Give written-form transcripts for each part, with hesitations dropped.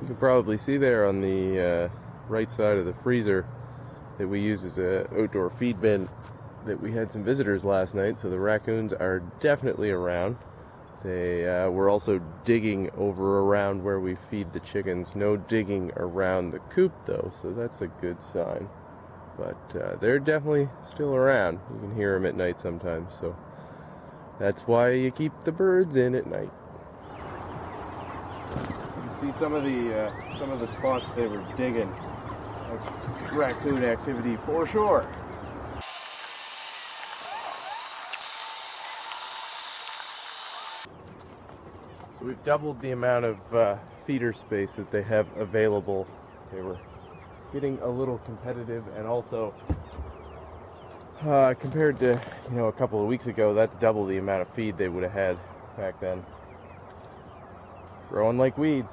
You can probably see there on the right side of the freezer that we use as an outdoor feed bin that we had some visitors last night, so the raccoons are definitely around. They were also digging over around where we feed the chickens. No digging around the coop though, so that's a good sign. But they're definitely still around. You can hear them at night sometimes, so that's why you keep the birds in at night. You can see some of the spots they were digging. Like raccoon activity for sure. So we've doubled the amount of feeder space that they have available. They were getting a little competitive, and also compared to a couple of weeks ago, that's double the amount of feed they would have had back then. Growing like weeds.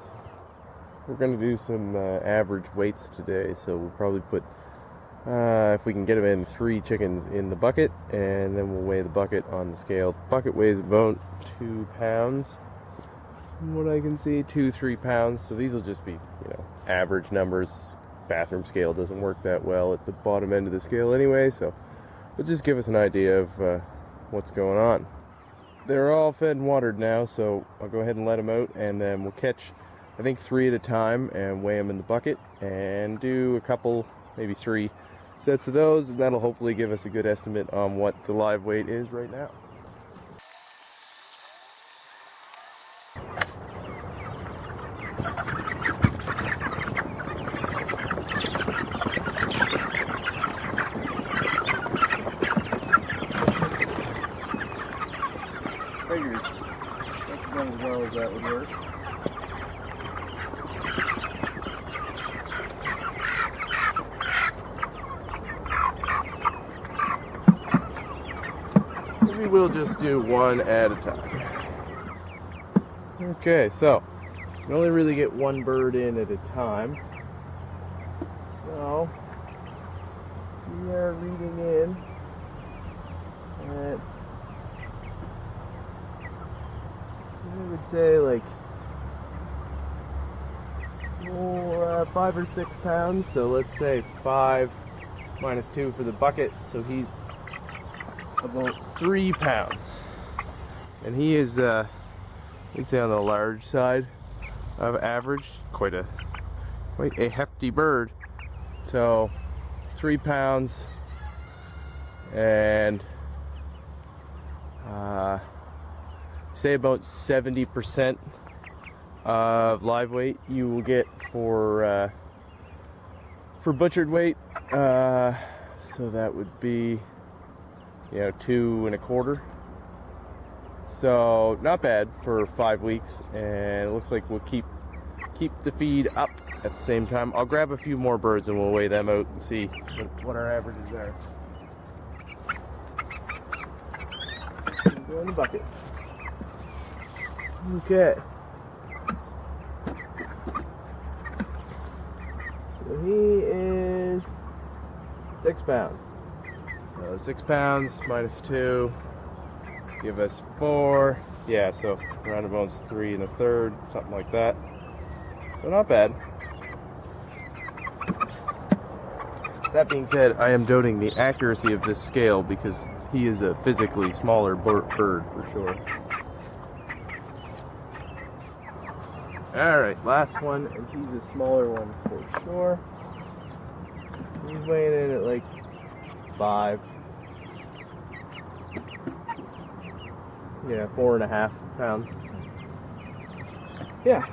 We're going to do some average weights today, so we'll probably put, if we can get them in, 3 chickens in the bucket, and then we'll weigh the bucket on the scale. The bucket weighs about 2 pounds, from what I can see, 2-3 pounds, so these will just be, average numbers. Bathroom scale doesn't work that well at the bottom end of the scale anyway, so it'll just give us an idea of what's going on. They're all fed and watered now, so I'll go ahead and let them out, and then we'll catch, I think, 3 at a time and weigh them in the bucket and do a couple, maybe 3 sets of those, and that'll hopefully give us a good estimate on what the live weight is right now. Figures. That's about as well as that would work. Maybe we'll just do 1 at a time. Okay, so we only really get 1 bird in at a time. So we are reading in at, I would say, like 5 or 6 pounds. So let's say 5 minus 2 for the bucket. So he's about 3 pounds, and he is, I'd say, on the large side of average. Quite a hefty bird. So 3 pounds, and say about 70% of live weight you will get for butchered weight. So that would be 2 1/4. So not bad for 5 weeks, and it looks like we'll keep the feed up at the same time. I'll grab a few more birds and we'll weigh them out and see what our averages are. Go in the bucket. Okay. So he is 6 pounds. So 6 pounds minus 2 give us 4. Yeah, so around about 3 1/3, something like that. So not bad. That being said, I am doubting the accuracy of this scale because he is a physically smaller bird for sure. Alright, last one, and he's a smaller one for sure. He's weighing in at like 5. Yeah, 4.5 pounds. Yeah.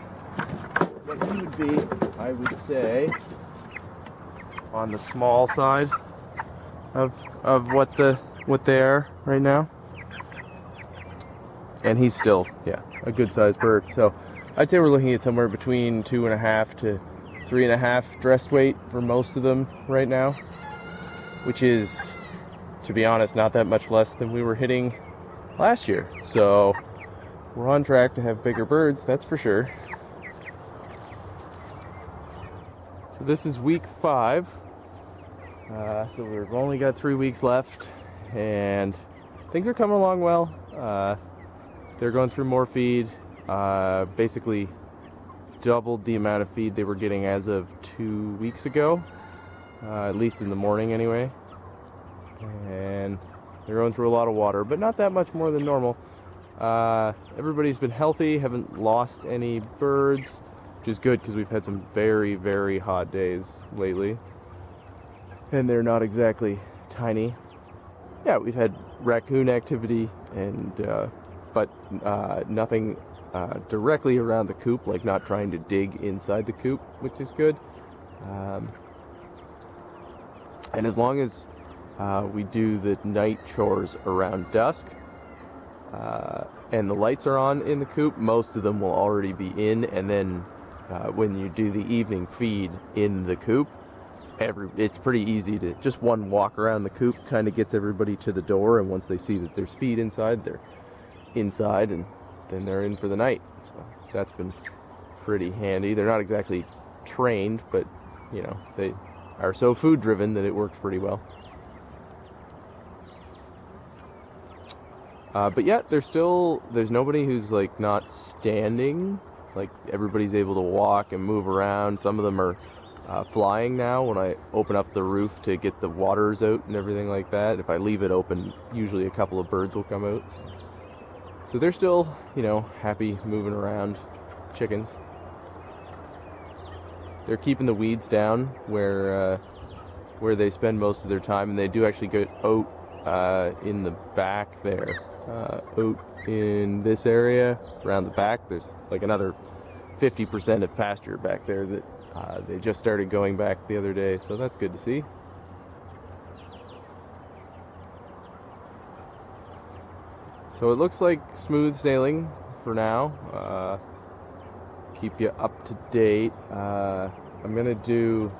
But he would be, I would say, on the small side of what they are right now. And he's still, a good sized bird. So I'd say we're looking at somewhere between 2.5 to 3.5 dressed weight for most of them right now, which is, to be honest, not that much less than we were hitting last year. So we're on track to have bigger birds, that's for sure. So this is week 5. So we've only got 3 weeks left, and things are coming along well. They're going through more feed. Basically doubled the amount of feed they were getting as of 2 weeks ago, at least in the morning anyway. And they're going through a lot of water, but not that much more than normal. Everybody's been healthy, haven't lost any birds, which is good because we've had some very, very hot days lately. And they're not exactly tiny. Yeah, we've had raccoon activity, and but nothing directly around the coop, like not trying to dig inside the coop, which is good. And as long as we do the night chores around dusk, and the lights are on in the coop, most of them will already be in, and then when you do the evening feed in the coop, it's pretty easy to just one walk around the coop kind of gets everybody to the door, and once they see that there's feed inside, they're inside, and then they're in for the night. So that's been pretty handy. They're not exactly trained, but you know, they are so food driven that it works pretty well. But yeah, there's nobody who's like not standing. Like everybody's able to walk and move around. Some of them are flying now when I open up the roof to get the waters out and everything like that. If I leave it open, usually a couple of birds will come out. So they're still, you know, happy moving around. Chickens. They're keeping the weeds down where they spend most of their time, and they do actually get oat in the back there. Oat in this area around the back. There's like another 50% of pasture back there that they just started going back the other day, so that's good to see. So it looks like smooth sailing for now. Keep you up to date. I'm gonna do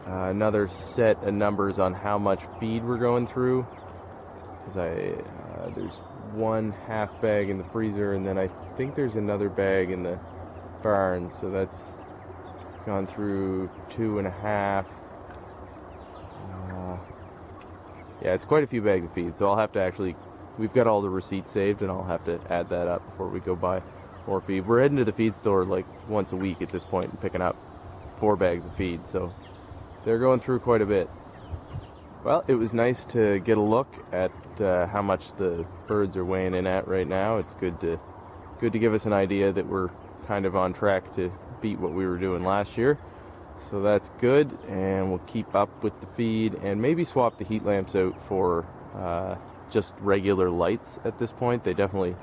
another set of numbers on how much feed we're going through, because there's one half bag in the freezer, and then I think there's another bag in the barn, so that's gone through 2.5. Yeah, it's quite a few bags of feed, so I'll have to actually, we've got all the receipts saved, and I'll have to add that up before we go buy more feed. We're heading to the feed store like once a week at this point and picking up 4 bags of feed, so they're going through quite a bit. Well, it was nice to get a look at how much the birds are weighing in at right now. It's good to give us an idea that we're kind of on track to beat what we were doing last year. So that's good, and we'll keep up with the feed and maybe swap the heat lamps out for just regular lights at this point. They definitely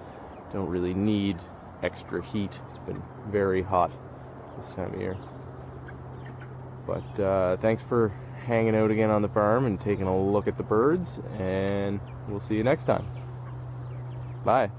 don't really need extra heat. It's been very hot this time of year. But thanks for hanging out again on the farm and taking a look at the birds, and we'll see you next time. Bye.